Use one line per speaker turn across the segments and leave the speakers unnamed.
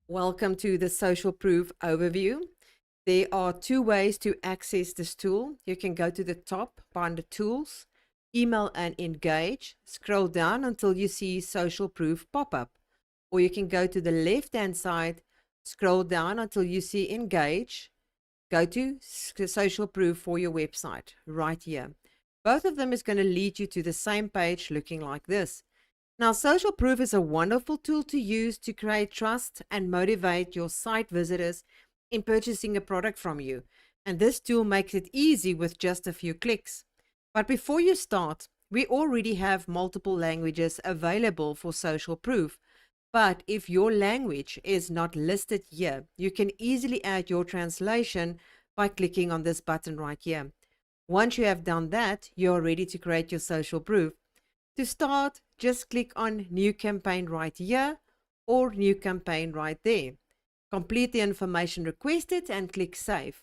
Welcome to the Social Proof overview. There are two ways to access this tool. You can go to the top under Tools, Email and Engage, scroll down until you see Social Proof pop up. Or you can go to the left-hand side, scroll down until you see Engage, go to Social Proof for your website right here. Both of them is going to lead you to the same page looking like this. Now, Social Proof is a wonderful tool to use to create trust and motivate your site visitors in purchasing a product from you. And this tool makes it easy with just a few clicks. But before you start, we already have multiple languages available for Social Proof. But if your language is not listed here, you can easily add your translation by clicking on this button right here. Once you have done that, you are ready to create your Social Proof. To start, just click on New Campaign right here or New Campaign right there. Complete the information requested and click Save.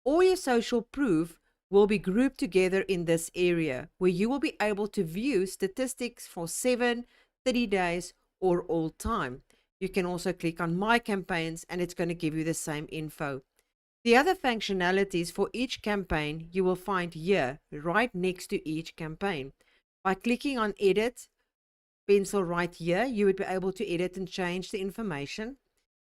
All your social proof will be grouped together in this area where you will be able to view statistics for 7, 30 days or all time. You can also click on My Campaigns and it's going to give you the same info. The other functionalities for each campaign you will find here right next to each campaign. By clicking on Edit pencil right here, you would be able to edit and change the information.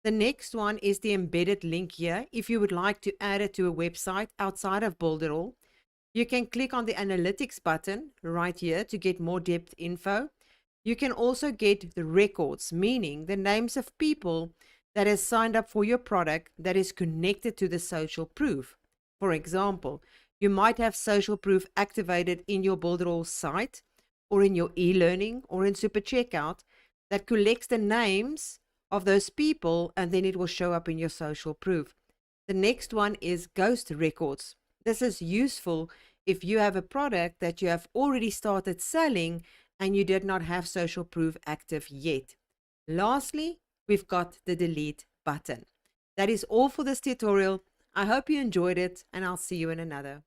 The next one is the embedded link here. If you would like to add it to a website outside of Build It All, you can click on the Analytics button right here to get more depth info. You can also get the records, meaning the names of people that has signed up for your product that is connected to the social proof. For example, you might have social proof activated in your Build It All site or in your e-learning or in Super Checkout that collects the names of those people and then it will show up in your social proof. The next one is Ghost Records. This is useful if you have a product that you have already started selling and you did not have social proof active yet. Lastly, we've got the Delete button. That is all for this tutorial. I hope you enjoyed it and I'll see you in another.